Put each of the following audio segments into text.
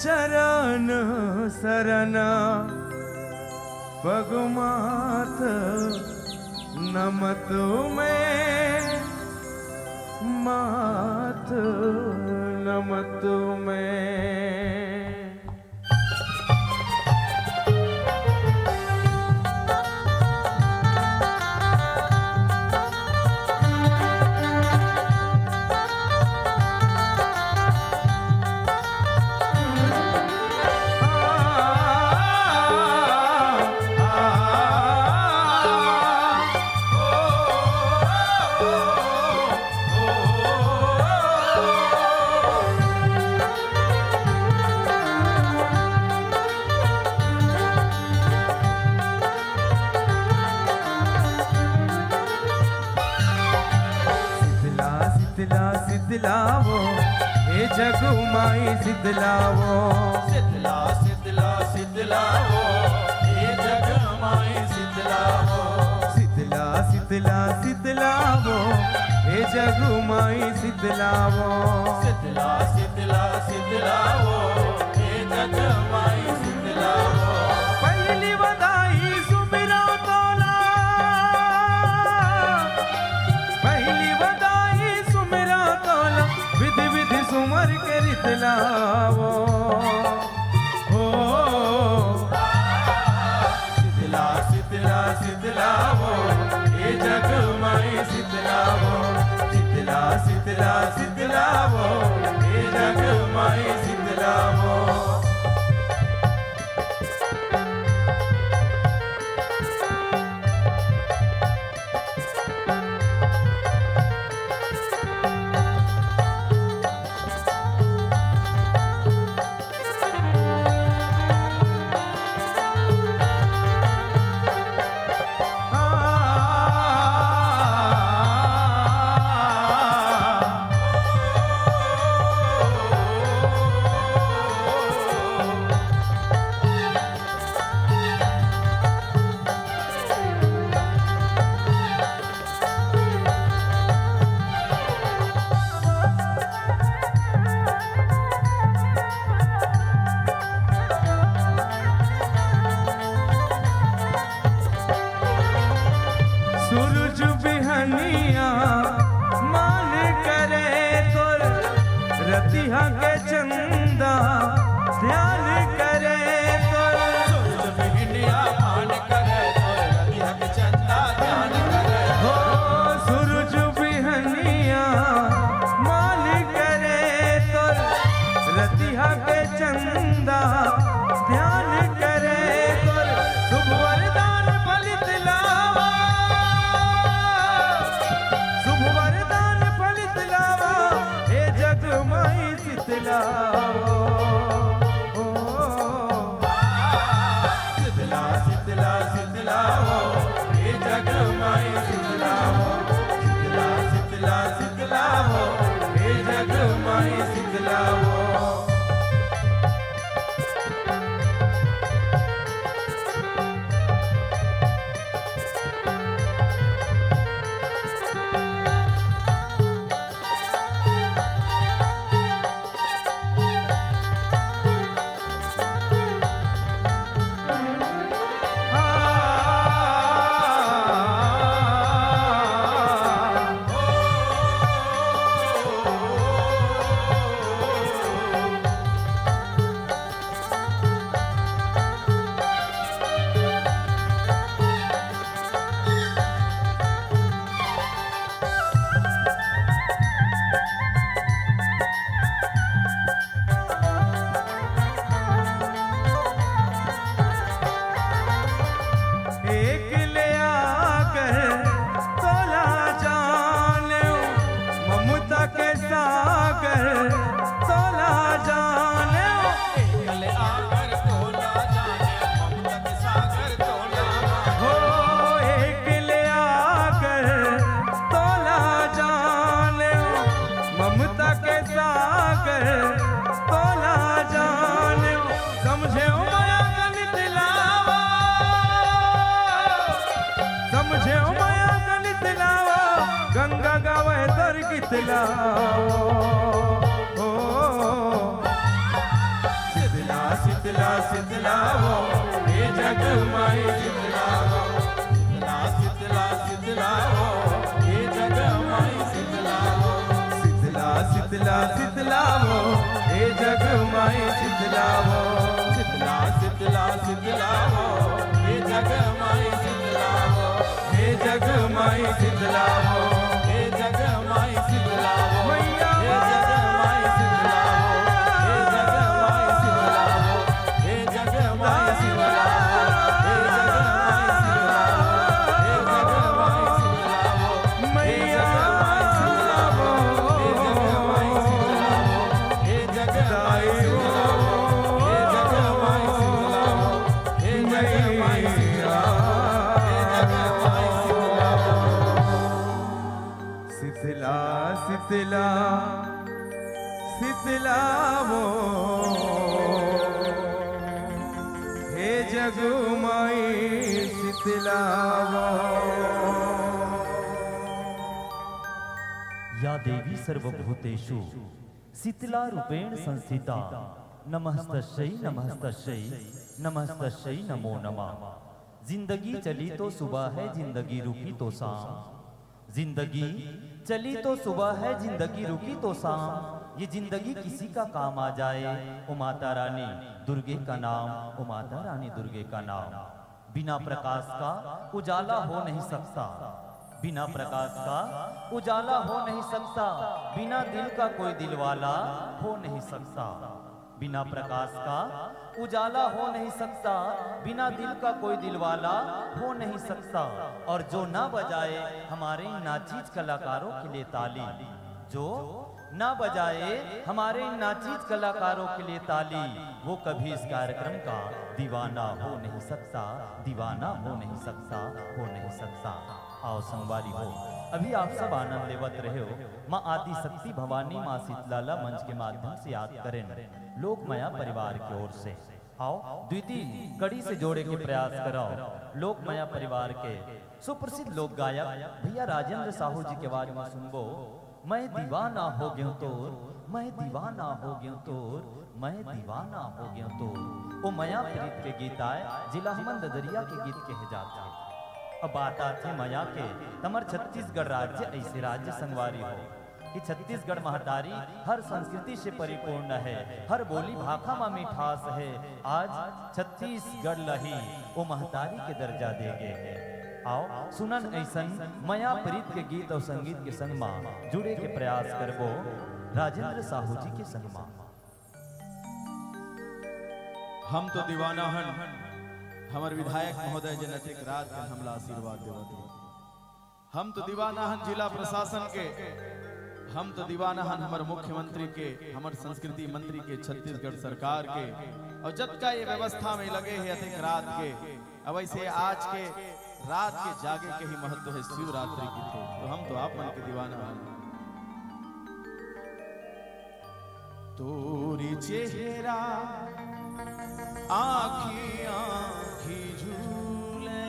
चरण शरण पगमाथ नमत में माथ नमत में। सिद्धलावो हे जगु माई सिद्धलावो, सिद्धला सिद्धला सिद्धलावो हे जग माई सिद्धलावो, सिद्धला सिद्धला सिद्धलावो हे जगु माई सिद्धलावो, सिद्धला सिद्धला सिद्धलावो हे जग माई सिद्धलावो। पहली बधाई सुमिरो तोला, पहली बधाई सुमिरो तोला, विधि विधि सुमर के रितलावो हो। सिद्धला सिद्धला सिद्धलावो हे जग माई सिद्धलावो, सिद्धला सिद्धला सिद्धलावो हे जग माई सिद्धलावो। सूरज बिहनिया मान करे तोर, रतिहा के चंदा ध्यान करे तोर। सूरज बिहनिया मान करे तोर, रतिहा के चंदा ध्यान करे हो सूरज बिहनिया मान करे तोर, रतिहा के चंदा ध्यान करे तोर। शुभ वरदान फलित लावा, शुभ वरदान फलित लावा हे जग माई सितलावो हो। सिद्धला सिद्धला सिद्धलावो हे जग माई सिद्धलावो, सिद्धला सिद्धला सिद्धलावो हे जग माई सिद्धलावो। एक ले आकर तोला जाने, ममता के सागर तोला जाने। एकल आकर तोला जाने, ममता के सागर तोला हो एक ले आकर तोला जाने, ममता के सागर तोला जाने। समझे माया गणित लावा, समझे माया गणित लावा, गंगा गावे तर गीत लावो हो। शीतलावो हे जग माई शीतलावो शीतला शीतलावो हे जग माई शीतलावो शीतला शीतलावो हे जग माई शीतलावो शीतला शीतला शीतलावो हे जग माई शीतलावो हे जग माई शीतलावो हे जग माई शीतलावो मैया हे जग माई शीतलावो हे जग माई शीतलावो हे जग माई शीतलावो हे जग माई शीतलावो हे जग माई शीतलावो हे जग माई शीतलावो हे जग माई शीतलावो हे जग माई शीतलावो हे जग माई शीतला शीतला शीतलावो हे जग माई शीतलावो या देवी सर्वभूतेषु शीतला रूपेण संस्थिता नमस्तस्यै नमस्तस्यै नमस्तस्यै नमो नमः। जिंदगी चली तो सुबह है, जिंदगी रुकी तो शाम। जिंदगी चली तो सुबह है, जिंदगी रुकी तो शाम। ये जिंदगी किसी का काम आ जाए, ओ माता रानी दुर्गे का नाम, ओ माता रानी दुर्गे का नाम। बिना प्रकाश का उजाला हो नहीं सकता, बिना प्रकाश का उजाला हो नहीं सकता। बिना दिल का कोई दिलवाला हो नहीं सकता, बिना प्रकाश का उजाला हो नहीं सकता। बिना दिल का कोई दिलवाला हो नहीं सकता। और जो ना बजाए हमारे इन नाचीज कलाकारों के लिए ताली, जो ना बजाए हमारे इन नाचीज कलाकारों के लिए ताली, वो कभी इस कार्यक्रम का दीवाना हो नहीं सकता, दीवाना हो नहीं सकता, हो नहीं सकता। आओ संगवारी हो, अभी आप सब आनंद लेवत रहे हो। माँ आदि शक्ति भवानी माँ शीतलाला मंच के माध्यम से याद करें लोकमाया परिवार की ओर से। आओ द्वितीय कड़ी से जोड़े के प्रयास कराओ। लोकमाया परिवार के सुप्रसिद्ध लोक गायक भैया राजेंद्र साहू जी के आवाज में सुनबो। मैं दीवाना हो गया तोर, मैं दीवाना हो गया तोर, मैं दीवाना हो गया तोर। ओ माया प्रीत के गीत आए, जिला हमन दरिया के गीत कहे जाते हैं। अब बात आती माया के तमर छत्तीसगढ़ राज्य ऐसे राज्य संगवारी हो कि छत्तीसगढ़ महतारी हर संस्कृति से परिपूर्ण है, हर बोली भाखा में मिठास है। आज छत्तीसगढ़ लही वो महतारी के दर्जा दे गए। आओ सुनन ऐसन माया प्रीत के गीत और संगीत के संग मां जुड़े के प्रयास करबो राजेंद्र साहू जी के संग मां। हम तो दीवाना हन, हमार विधायक महोदय जनतिक रात के हमला आशीर्वाद देवत। हम तो दीवाना हन जिला प्रशासन के, हम तो दीवाना हन हमार मुख्यमंत्री के, हमार संस्कृति मंत्री के, छत्तीसगढ़ सरकार के। और जब का ये व्यवस्था में लगे है अधिक रात के। अब ऐसे आज के रात के जागे के ही महत्व है शिवरात्रि की थे, तो हम तो आप मन के दीवाना हन। तोरी चेहरा आखी आखी झूले,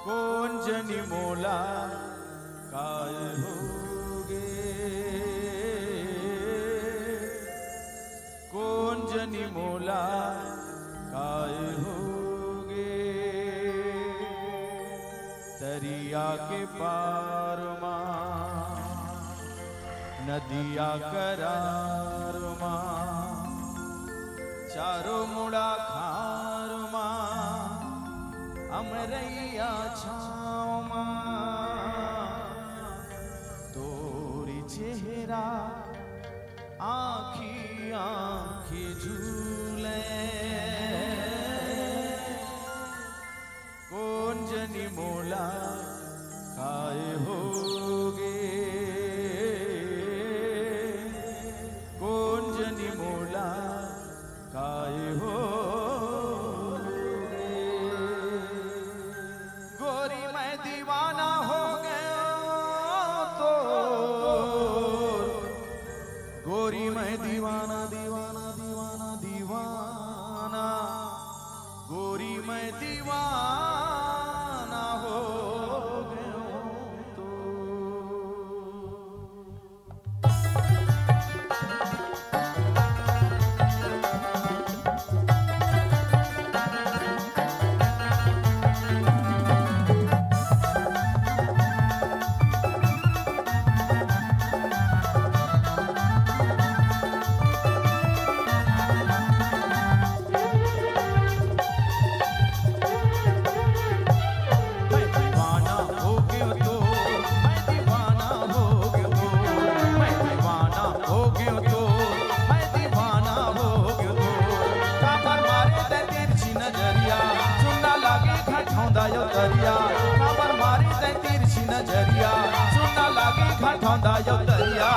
कौन जनी मोला काय होगे, कौन जनी मोला काय होगे। दरिया के पार मां नदिया करार मां, चारों मुड़ा खार मां, अमरैया छाँव मां। तोरी चेहरा आँखी आँखी झूले, कौन जनी मोला काय होगे, कौन जनी मोला काय होगे। गोरी मैं दीवाना हो गया तो, गोरी मैं दीवाना दीवाना दीवाना दीवाना, गोरी मैं दीवाना हो घाटौंदा यो दरिया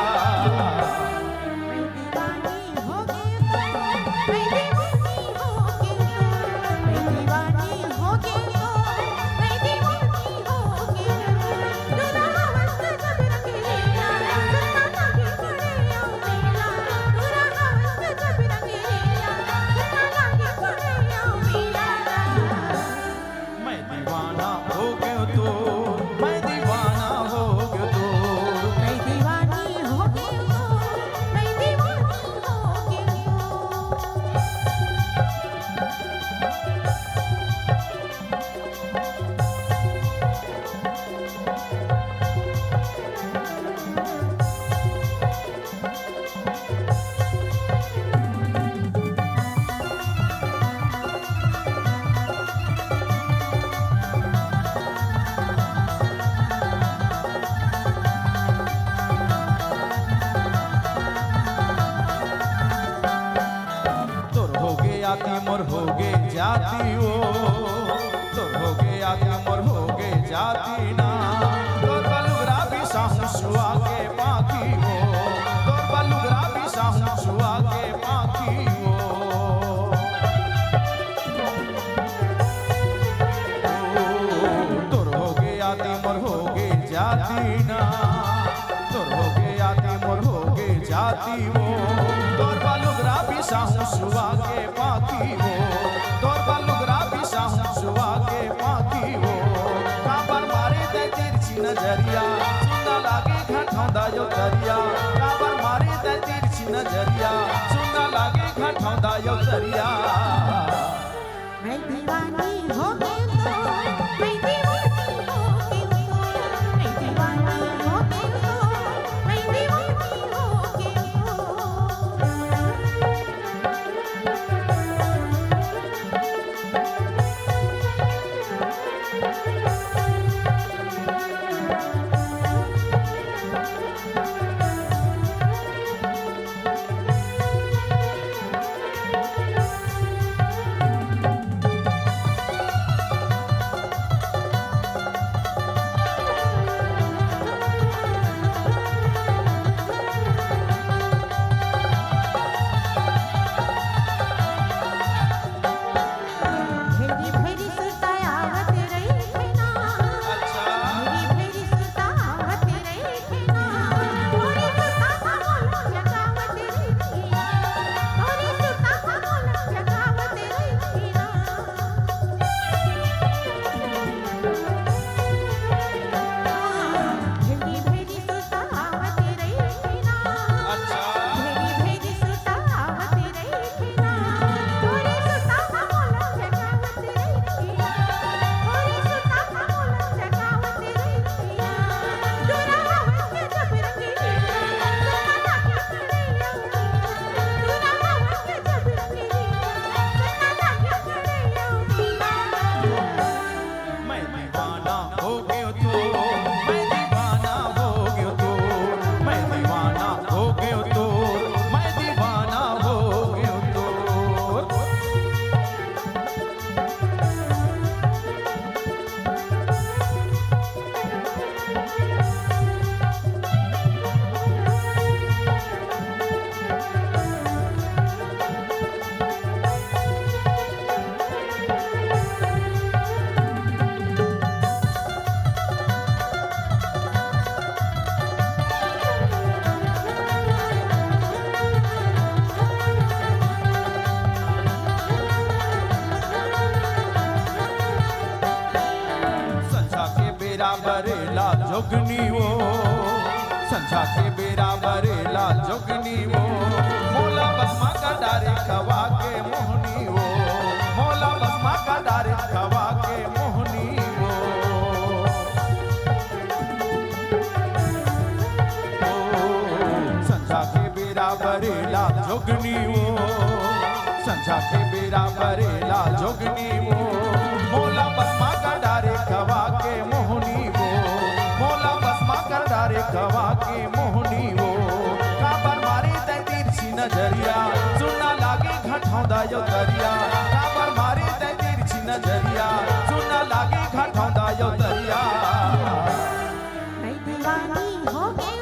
मोर होगे जाती हो तोर होगे आती मोर होगे जाती ना तोर बलुगरा भी साहू सुआ के पाखी हो तोर बलुगरा भी साहू सुआ के पाखी हो तोर होगे आती मोर होगे जाती ना तोर होगे आती मोर होगे जाती हो तोर बलुगरा भी साहू सुआ के पाखी हो तोर बलुगरा भी साहू सुआ के पाखी हो काबर मारे ते तिरछी नजरिया सुनना लागे घाटौंदा यो दरिया काबर मारे ते तिरछी नजरिया सुनना लागे घाटौंदा यो दरिया मैं दीवानी हो गई तो मैं दीवानी हो गई तो मैं दीवानी हो गई तो मैं दीवानी हो गई बरेला जोगनी वो संझा के बेरा बरेला जोगनी वो मोला बसमा का डारे खवा के मोहनी वो मोला बसमा का डारे खवा के मोहनी वो संझा के बेरा बरेला जोगनी वो संझा के बेरा बरेला जोगनी वो मोला बसमा का डारे खवा के मोहनी वो मोला बसमा कर डारे खवा के मोहनी वो काबर मारे ते तिरछी नजरिया सुनना लागे घाटौंदा यो दरिया काबर मारे ते तिरछी नजरिया सुनना लागे घाटौंदा यो दरिया मैं दीवानी हो गई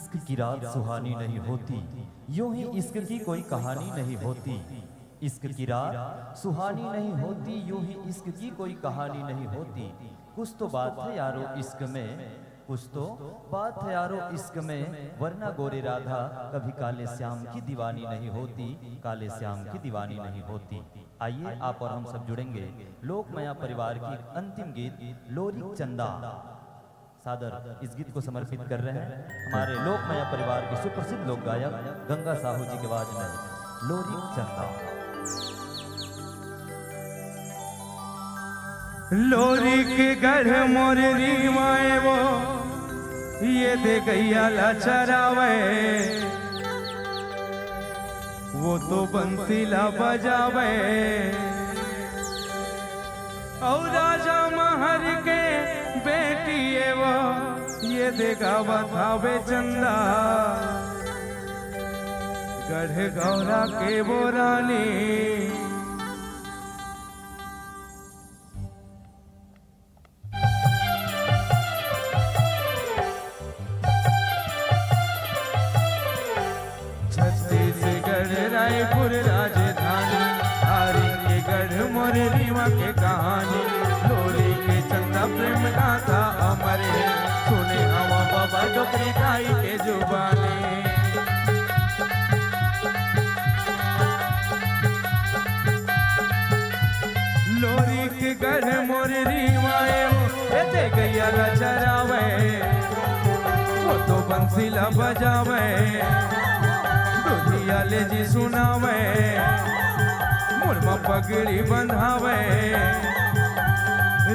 इश्क की रात सुहानी नहीं होती, यूं ही इश्क की कोई कहानी नहीं होती। इश्क की रात सुहानी नहीं होती, यूं ही इश्क की कोई कहानी नहीं होती। कुछ तो बात है यारो इश्क में, कुछ तो बात है यारो इश्क में, वरना गोरे राधा कभी काले श्याम की दीवानी नहीं होती, काले श्याम की दीवानी नहीं होती। आइए आप और हम सब जुड़ेंगे लोकमाया परिवार की अंतिम गीत लोरी चंदा। सादर इस गीत को समर्पित कर रहे हैं हमारे लोकमाया परिवार के सुप्रसिद्ध लोक गायक गंगा साहू जी के आवाज में लोरी चंदा। लोरी के गढ़ मोर रीवाए वो ये दे गैया ला चरावे, वो तो बंसीला बजावे। और राजा महर के बेटी है वो ये देगा बतावे चंदा, गढ़ गौरा के वो रानी। छत्तीसगढ़ रायपुर राजधानी, हारी के गढ़ मोर रीवा के कहानी। लोरी के चंदा प्रेम गाथा अमर है, सुने हवा बाबा डोकरी गाई के जुबानी। लोरी के गढ़ मोर रीवाए दे गैया ला चरावे, वो तो बंसीला बजावे। दुधिया ले जी सुनावे, मुरमा पगड़ी बंधावे।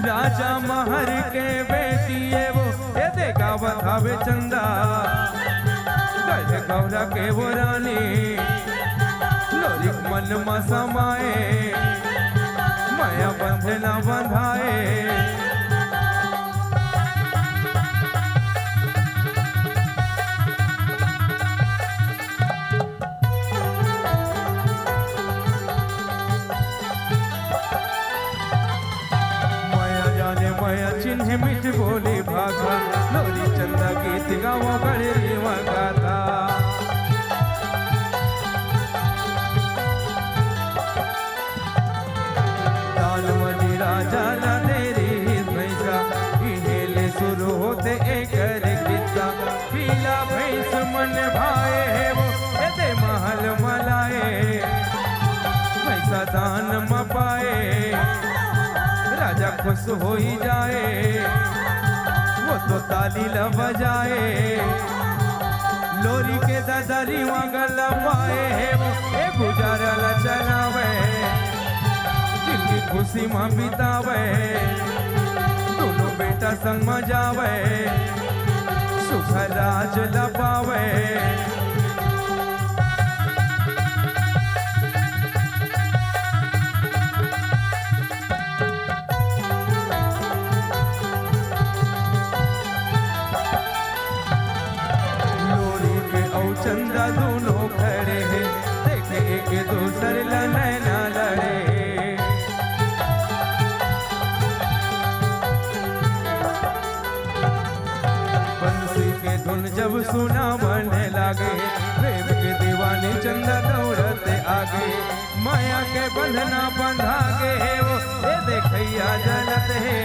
राजा महर के बेटी है वो ये देगा बतावे चंदा, गढ़ गौरा के वो रानी। लोरी मन में समाए, माया बंधना बंधाए। माया चिन्ह मिठ बोली भागा, लोरी चंदा गीत गावा गढ़ रीवा गाता। दानवनी राजा ला तेरी भैंसा, इन्हेले शुरू होते एक किस्सा। पीला भैंस मन भाए है वो दे महल मलाए, भैंसा दान म पाए। राजा खुश हो ही जाए, वो तो ताली ल बजाए। लोरी के दादारी गला पाए है वो गुजारा ला चलावे, जिनकी खुशी मां बितावे। दोनों बेटा संग में जावे, सुख राज ला पावे। चंदा दोनों खड़े हैं, देखे एक दूसरे ला नैना लड़े। बंसी के धुन जब सुना बने लागे, प्रेम के दीवानी चंदा दौड़ते आगे। माया के बंधना बंधा गे वो ये देखैया जलत है,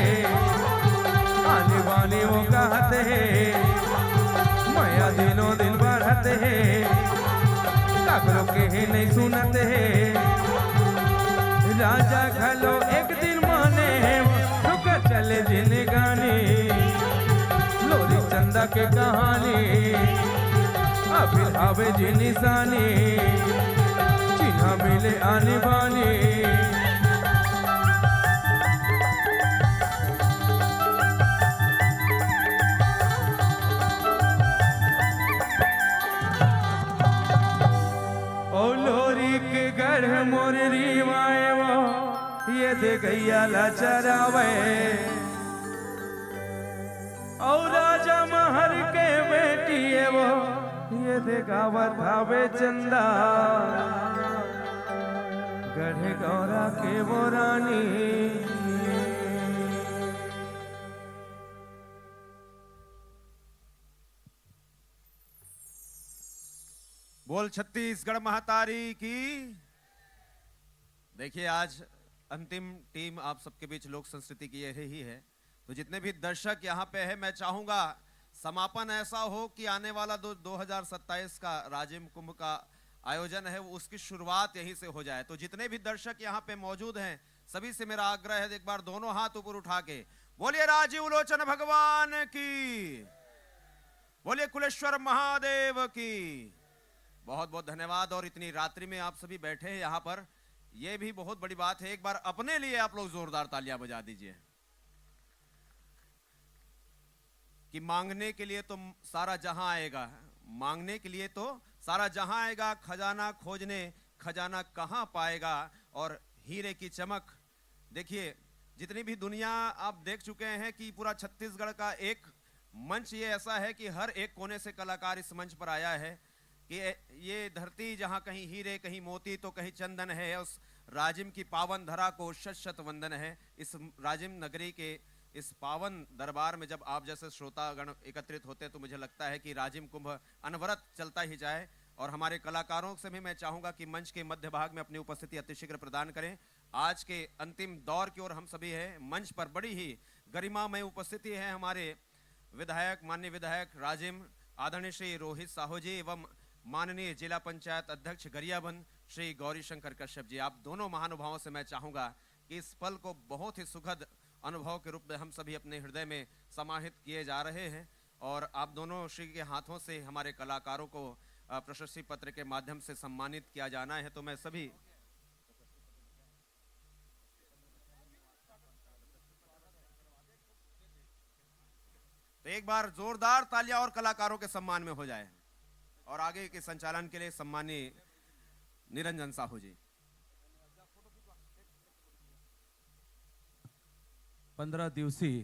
आने वाली वो कहते है। माया दिनों दिन बढ़ते है, काकरों के नहीं सुनते है। राजा घलो एक दिन माने है, रुक चले जिन गाने। लोरी चंदा के कहानी अभी आवे जी निशानी, चिन्हा मिले आने बानी। मोर रीवाए वो ये दे गैया ला चरावे, और राजा महर के बेटी है वो ये दे गावत आवे चंदा, गढ़ गौरा के वो रानी। बोल छत्तीसगढ़ महतारी की। देखिए आज अंतिम टीम आप सबके बीच लोक संस्कृति की यही है, तो जितने भी दर्शक यहाँ पे है, मैं चाहूंगा समापन ऐसा हो कि आने वाला 2027 का राजिम कुंभ का आयोजन है वो उसकी शुरुआत यहीं से हो जाए। तो जितने भी दर्शक यहाँ पे मौजूद हैं सभी से मेरा आग्रह है, एक बार दोनों हाथ ऊपर उठा के बोलिए राजीव लोचन भगवान की, बोलिए कुलेश्वर महादेव की। बहुत बहुत धन्यवाद। और इतनी रात्रि में आप सभी बैठे हैं यहाँ पर, यह भी बहुत बड़ी बात है। एक बार अपने लिए आप लोग जोरदार तालियां बजा दीजिए कि मांगने के लिए तो सारा जहां आएगा, मांगने के लिए तो सारा जहां आएगा, खजाना खोजने खजाना कहां पाएगा। और हीरे की चमक देखिए, जितनी भी दुनिया आप देख चुके हैं कि पूरा छत्तीसगढ़ का एक मंच ये ऐसा है कि हर एक कोने से कलाकार इस मंच पर आया है कि ये धरती जहां कहीं हीरे कहीं मोती तो कहीं चंदन है, उस राजिम की पावन धरा को शत शत वंदन है। इस राजिम नगरी के इस पावन दरबार में जब आप जैसे श्रोतागण एकत्रित होते हैं तो मुझे लगता है कि राजिम कुंभ अनवरत चलता ही जाए। और हमारे कलाकारों से भी मैं चाहूंगा कि मंच के मध्य भाग में अपनी उपस्थिति अतिशीघ्र प्रदान करें। आज के अंतिम दौर की ओर हम सभी हैं। मंच पर बड़ी ही गरिमामय उपस्थिति है हमारे विधायक, माननीय विधायक राजिम आदरणीय श्री रोहित साहू जी एवं माननीय जिला पंचायत अध्यक्ष गरियाबंद श्री गौरी शंकर कश्यप जी। आप दोनों महानुभावों से मैं चाहूंगा कि इस पल को बहुत ही सुखद अनुभव के रूप में हम सभी अपने हृदय में समाहित किए जा रहे हैं। और आप दोनों श्री के हाथों से हमारे कलाकारों को प्रशस्ति पत्र के माध्यम से सम्मानित किया जाना है। तो मैं सभी तो एक बार जोरदार तालियां और कलाकारों के सम्मान में हो जाए। और आगे के संचालन के लिए सम्मानीय निरंजन साहू जी। 15 दिवसीय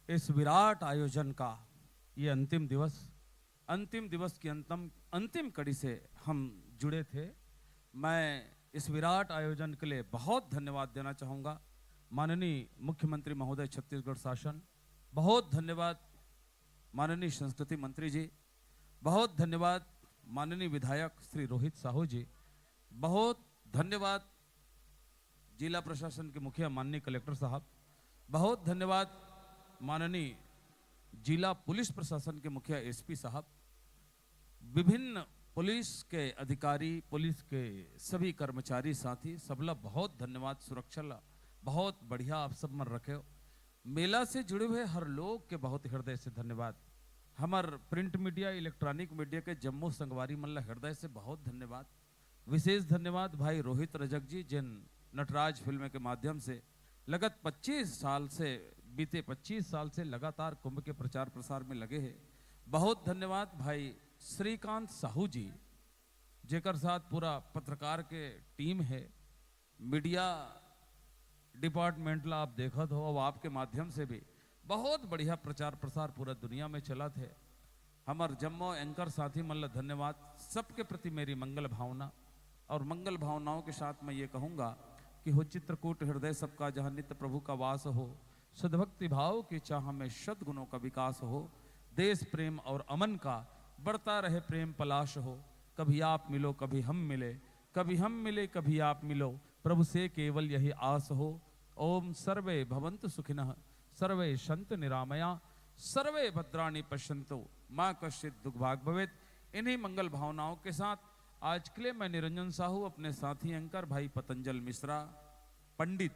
इस विराट आयोजन का ये अंतिम दिवस की अंतिम कड़ी से हम जुड़े थे। मैं इस विराट आयोजन के लिए बहुत धन्यवाद देना चाहूँगा माननीय मुख्यमंत्री महोदय छत्तीसगढ़ शासन, बहुत धन्यवाद माननीय संस्कृति मंत्री जी, बहुत धन्यवाद माननीय विधायक श्री रोहित साहू जी, बहुत धन्यवाद जिला प्रशासन के मुखिया माननीय कलेक्टर साहब, बहुत धन्यवाद माननीय जिला पुलिस प्रशासन के मुखिया एसपी साहब, विभिन्न पुलिस के अधिकारी, पुलिस के सभी कर्मचारी साथी सबला बहुत धन्यवाद। सुरक्षा ला बहुत बढ़िया आप सब मन रखे हो। मेला से जुड़े हुए हर लोग के बहुत हृदय से धन्यवाद। हमार प्रिंट मीडिया, इलेक्ट्रॉनिक मीडिया के जम्मू संगवारी मन ला हृदय से बहुत धन्यवाद। विशेष धन्यवाद भाई रोहित रजक जी, जिन नटराज फिल्म के माध्यम से लगत 25 साल से बीते 25 साल से लगातार कुंभ के प्रचार प्रसार में लगे हैं। बहुत धन्यवाद भाई श्रीकांत साहू जी, जेकर साथ पूरा पत्रकार के टीम है, मीडिया डिपार्टमेंट ला आप देखत हो, अब आपके माध्यम से भी बहुत बढ़िया प्रचार प्रसार पूरा दुनिया में चला थे। हमार जम्मू एंकर साथी मन ला धन्यवाद। सबके प्रति मेरी मंगल भावना, और मंगल भावनाओं के साथ मैं ये कहूँगा कि हो चित्रकूट हृदय सबका जहाँ नित्य प्रभु का वास हो, सद्भक्ति भाव की चाह में सद्गुणों का विकास हो, देश प्रेम और अमन का बढ़ता रहे प्रेम पलाश हो। कभी आप मिलो कभी हम मिले, कभी हम मिले कभी आप मिलो, प्रभु से केवल यही आस हो। ओम सर्वे भवन्तु सुखिनः, सर्वे सन्तु निरामया, सर्वे भद्राणि पश्यन्तु मां कश्चित् दुर्भाग् भवेत्। इन्हीं मंगल भावनाओं के साथ आज के लिए मैं निरंजन साहू, अपने साथी एंकर भाई पतंजल मिश्रा, पंडित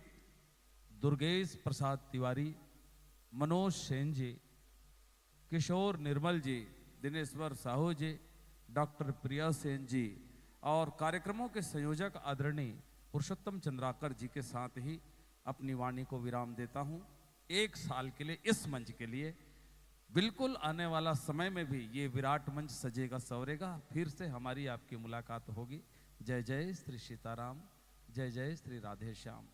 दुर्गेश प्रसाद तिवारी, मनोज सेन जी, किशोर निर्मल जी, दिनेश्वर साहू जी, डॉक्टर प्रिया सेन जी और कार्यक्रमों के संयोजक आदरणीय पुरुषोत्तम चंद्राकर जी के साथ ही अपनी वाणी को विराम देता हूं। 1 साल के लिए इस मंच के लिए, बिल्कुल आने वाला समय में भी ये विराट मंच सजेगा संवरेगा। फिर से हमारी आपकी मुलाकात होगी। जय जय श्री सीताराम, जय जय श्री राधे श्याम।